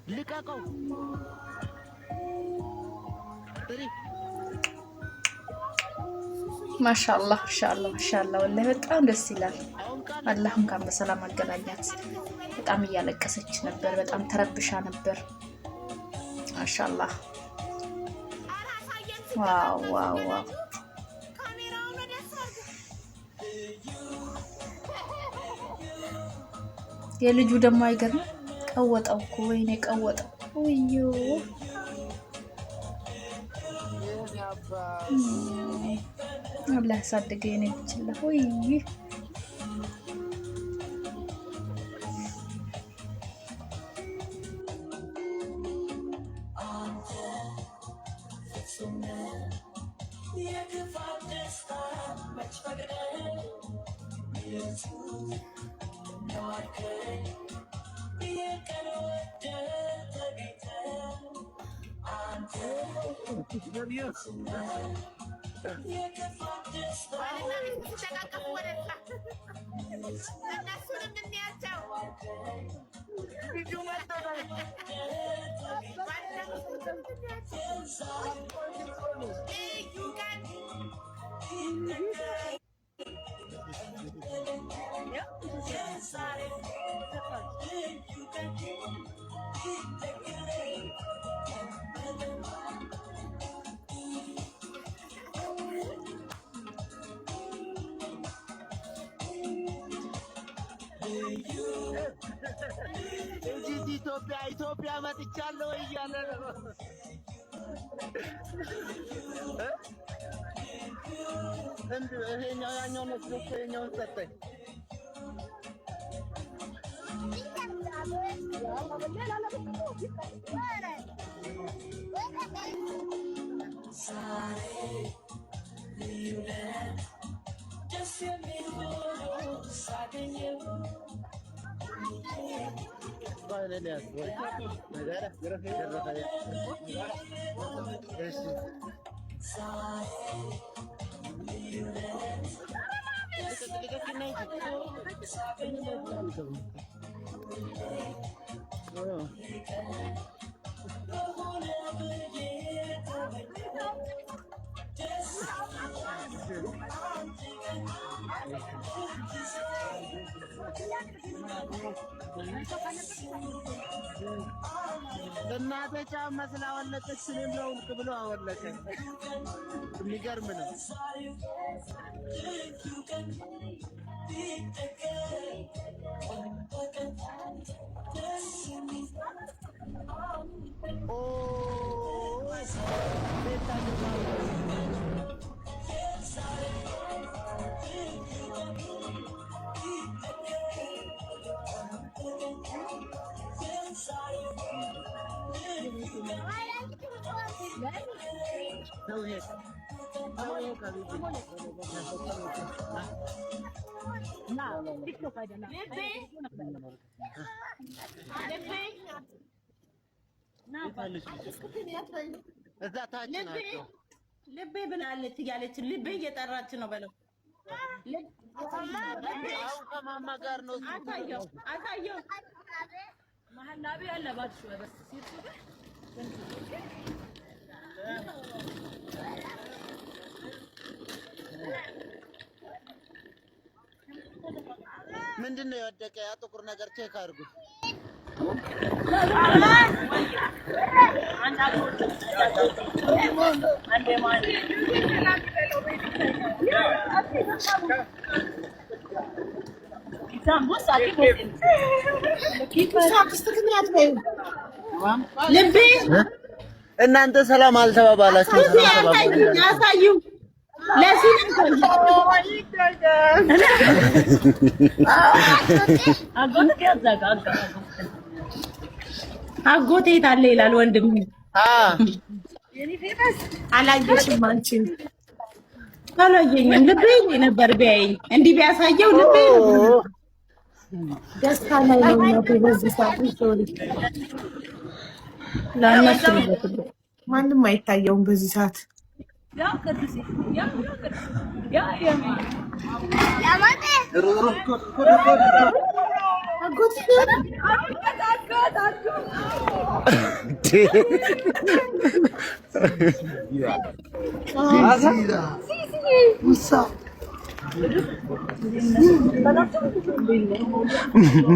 ልቀቀው ማሻአላህ ማሻአላህ ወላሂ በጣም ደስ ይላል። አላህ እንኳን በሰላም አገናኛት። በጣም እያለቀሰች ነበር፣ በጣም ተረብሻ ነበር። ማሻአላህ ዋው ዋው ዋው። የልጁ ደግሞ አይገርም ቀወጠው እኮ ወይኔ ቀወጠው ወዮ አላህ ያሳድገኝ ነው ብቻ ወይ ኢትዮጵያ መጥቻለሁ እያለ ነው። ይሄኛው ያኛው መስሎ ይሄኛውን ሰጠኝ። እናቴ ጫማ ስላወለቀች ስለለው ብሎ አወለቀ። የሚገርም ነው። ልቤ ብላለች እያለች ልቤ እየጠራች ነው በለው። ከማማ ጋር ነው አታየው መሐላቢ ያለባችሁ ምንድነው የወደቀ? ያ ጥቁር ነገር ቼክ አድርጉ። እናንተ ሰላም አልተባባላችሁ? ያሳዩ አጎቴ ታለ ይላል ወንድም። አላየሽም አንቺ? አላየኝም። ልቤ ነበር ቢያየኝ እንዲህ ቢያሳየው ልቤ ደስታ ላይ ነው። በዚህ ሰዓት ሶሪ ለነሱ ማንም አይታየውም በዚህ ሰዓት።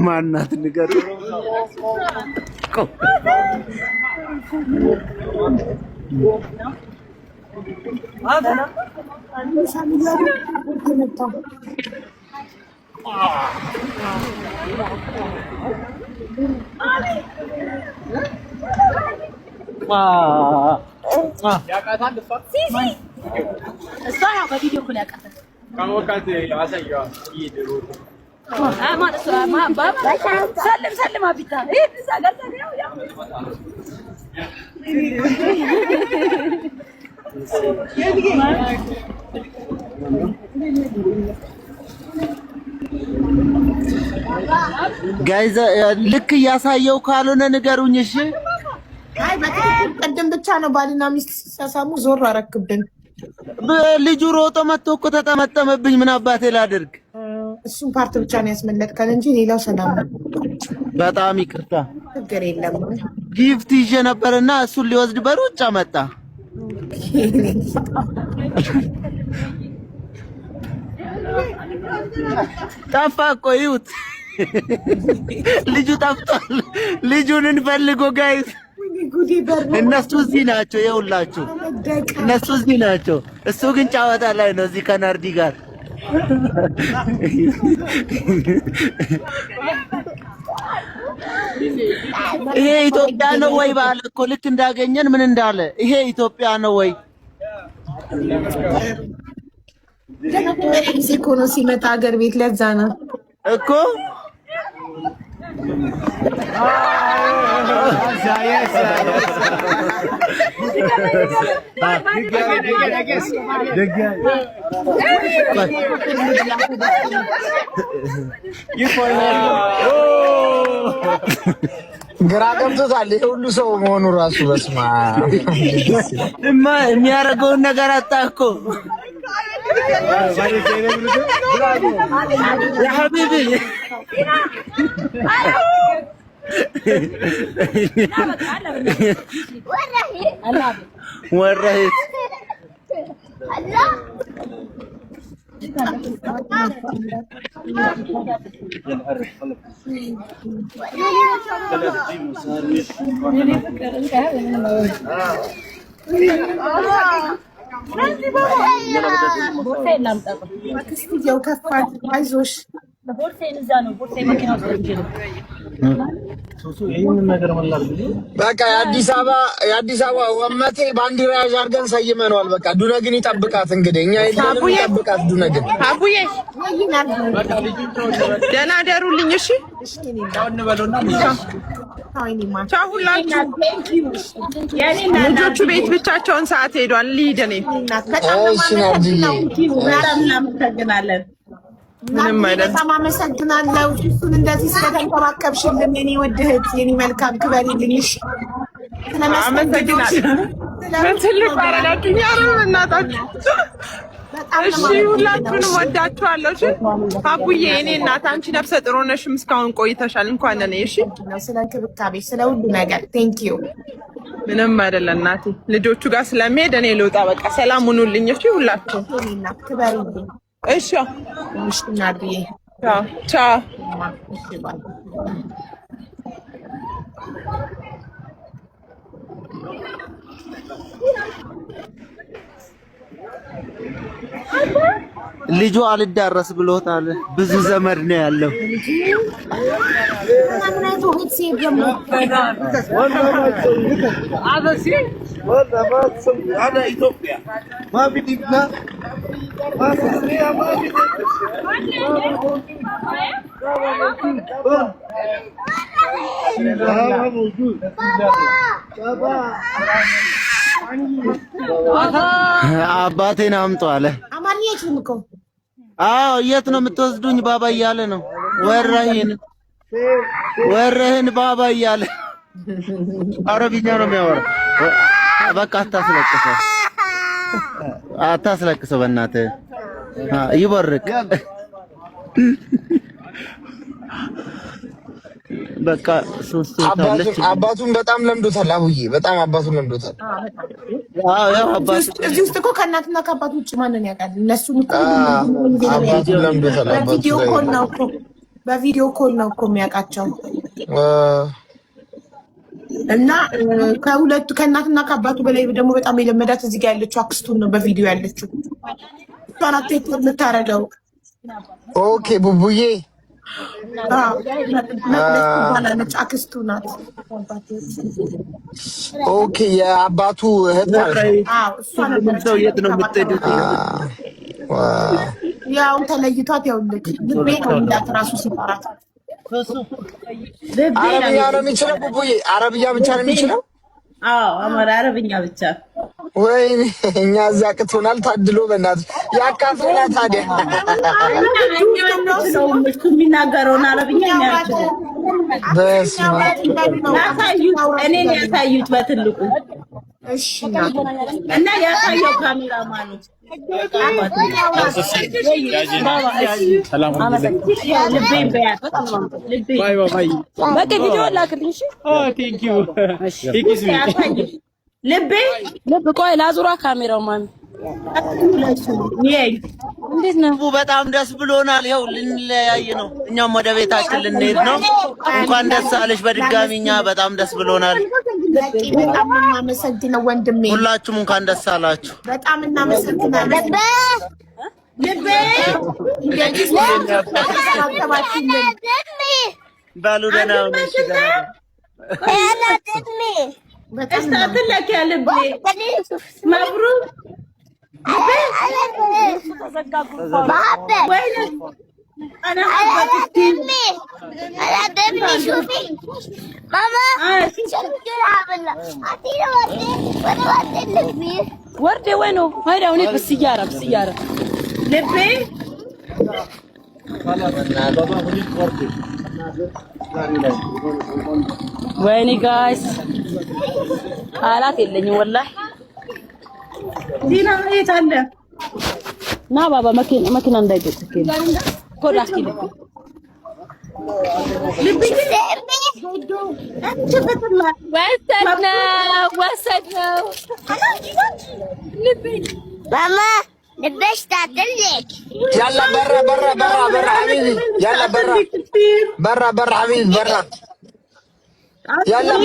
ማናት ንገሩ ጋይዝ ልክ ያሳየው ካልሆነ ንገሩኝ እሺ አይ በትክክል ቀደም ብቻ ነው ባልና ሚስት ሲሳሳሙ ዞር አረክብን ልጁ ሮጦ መጥቶ እኮ ተጠመጠመብኝ ምን አባቴ ላድርግ እሱን ፓርት ብቻ ነው ያስመለጥከን እንጂ ሌላው ሰላም ነው በጣም ይቅርታ ችግር የለም ጊፍት ይዤ ነበርና እሱን ሊወስድ በሩጫ መጣ ጠፋ እኮ ይሁት ልጁ ጠፍቷል ልጁን እንፈልጎ ጋይስ እነሱ እዚህ ናቸው ይኸውላችሁ እነሱ እዚህ ናቸው እሱ ግን ጫወታ ላይ ነው እዚህ ከናርዲ ጋር ይሄ ኢትዮጵያ ነው ወይ ባለ እኮ ልክ እንዳገኘን ምን እንዳለ ይሄ ኢትዮጵያ ነው ወይ ሜክሲኮ ነው ሲመጣ ሀገር ቤት ለዛ ነው እኮ ግራ ገብቶታል ሁሉ ሰው መሆኑ ራሱ በስማ የሚያደርገውን ነገር አጣኮ يا حبيبي ورهيت በቃ የአዲስ አበባ ወመቴ ባንዲራ ያዥ አድርገን ሰይመነዋል። በቃ ዱነግን ይጠብቃት እንግዲህ እኛ የለንም ይጠብቃት ዱነግን። አቡዬ ደህና ደሩልኝ። እሺ ቻው ሁላችሁ። ልጆቹ ቤት ብቻቸውን ሰዓት ሄዷል። ልሂድ እኔ። እሺ ናርዲዬ እናመሰግናለን። ምንም አይደለም። በጣም አመሰግናለሁ እሱን እንደዚህ ስለተንከባከብሽልን የኔ ውድ እህት የኔ መልካም ክበሪልኝ። እሺ አመሰግናለሁ። በትልቅ አረጋችሁኝ። ኧረ እናታችሁ እሺ ሁላችሁንም ወዳችኋለሁ። እሺ አቡዬ የኔ እናት አንቺ ነፍሰ ጥሩ ነሽም እስካሁን ቆይተሻል። እንኳን እኔ እሺ ስለ እንክብካቤ ስለ ሁሉ ነገር ቴንኪዩ። ምንም አይደለም እናቴ። ልጆቹ ጋር ስለምሄድ እኔ ልውጣ። በቃ ሰላም ሁኑልኝ። እሺ ሁላችሁ ክበሪልኝ። እሺ እሺ ናርዲዬ ቻው ቻው። ልጁ አልዳረስ ብሎታል። ብዙ ዘመድ ነው ያለው። አባቴን አምጡ አለ። አዎ የት ነው የምትወስዱኝ ባባ እያለ ነው። ወረህን ባባ እያለ አረብኛ ነው የሚያወራው። በቃ አታስለቅሰው በእናትህ ይቦርቅ። በቃ ሶስት ታለች አባቱን በጣም ለምዶታል አቡዬ በጣም አባቱን ለምዶታል አዎ ያው አባቱ እዚህ ውስጥ እኮ ከእናትና ከአባቱ ውጭ ማንን ያውቃል እነሱ አባቱን ለምዶታል በቪዲዮ ኮል ነው እኮ የሚያውቃቸው እና ከሁለቱ ከእናትና ከአባቱ በላይ ደግሞ በጣም የለመዳት እዚህ ጋር ያለችው አክስቱን ነው በቪዲዮ ያለችው እሷን አትሄድ የምታረገው ኦኬ ቡቡዬ መቅደስ አክስቱ ናት ኦኬ የአባቱ እህት ማለት አዎ እሷ ነበር ሰው የት ነው የምትሄዱት ያው ተለይቷት ያው ልቤ ነው እንዳትራሱ ሲፈራት አረብኛ ነው የሚችለው ቡቡዬ አረብኛ ብቻ ነው የሚችለው አዎ አማራ አረብኛ ብቻ ወይኔ እኛ እዛ ቅቶናል ታድሎ በእናትህ ያካፍላ ታዲያ ሰው የሚናገረውን አረብኛ የሚያችል እኔን ያሳዩት በትልቁ እሺ እና ያሳየው ካሜራማኑ ልብ ቆይ ላዙራ ካሜራው ማን እንዴት ነው በጣም ደስ ብሎናል ይኸው ልንለያይ ነው እኛም ወደ ቤታችን ልንሄድ ነው እንኳን ደስ አለሽ በድጋሚ እኛ በጣም ደስ ብሎናል በጣም እናመሰግናለን ወንድሜ ሁላችሁም እንኳን ደስ አላችሁ በጣም እናመሰግናለን ልቤ ባሉ ደህና ነሽ استاذلك يا لبي مبروك وينك انا دمي شوفي ماما شوفي بالله اعطيني وردة وينه هيدا هونيك بالسيارة لبي ويني جايز حالات የለኝም والله ዲና እየት አለ ና ባባ መኪና እንዳይገጭክ ኮዳስኪ ልብይ ወሰድነው ልብይ ماما لبش تعتلك يلا برا حبيبي يلا برا حبيبي برا يلا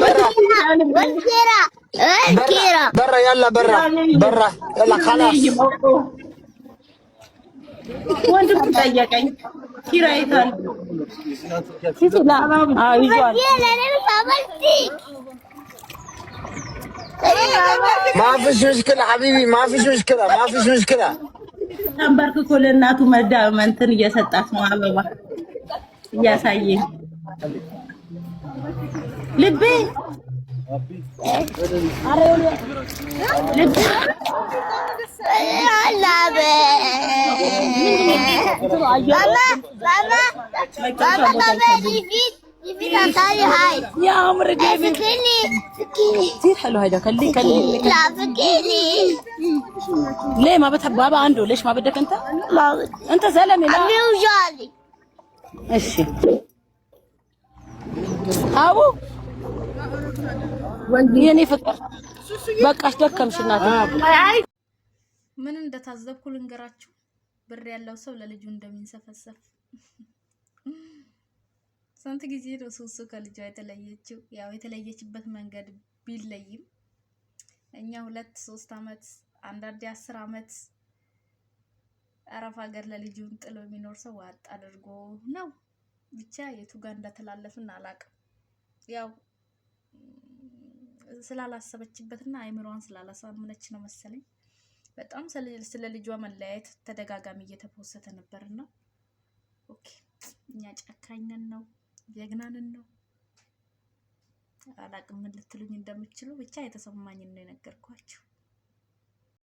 برا يلا برا يلا خلاص ወንድም ጠየቀኝ ኪራይታል ሲላ ይዟል ما فيش مشكلة حبيبي ما فيش مشكلة አንበርክኮ ለእናቱ መዳመንትን እየሰጣት ነው አበባ እያሳየኝ ልቤ يا عمري فكيني كثير حلو هيدا خليك لا فكيني ليه ما بتحب بابا عنده ليش ما بدك انت انت زلمه لا عمي وجالي እሺ አቡ የኔ ፍቅር በቃሽ ደከምሽ እናቴ ምን እንደታዘብኩ ልንገራችሁ ብር ያለው ሰው ለልጁ እንደሚንሰፈሰፍ ስንት ጊዜ ነው ሱሱ ከልጇ የተለየችው ያው የተለየችበት መንገድ ቢለይም እኛ 2-3 አመት አንዳንዴ 10 አመት አረፍ ሀገር ለልጁን ጥሎ የሚኖር ሰው ዋጥ አድርጎ ነው ብቻ የቱ ጋር እንደተላለፍን አላቅም ያው ስላላሰበችበትና አይምሮዋን ስላላሳመነች ነው መሰለኝ በጣም ስለ ልጇ መለያየት ተደጋጋሚ እየተፖሰተ ነበርና ኦኬ እኛ ጨካኝነን ነው የግናንን ነው አላቅም ልትሉኝ እንደምትችሉ ብቻ የተሰማኝን ነው የነገርኳችሁ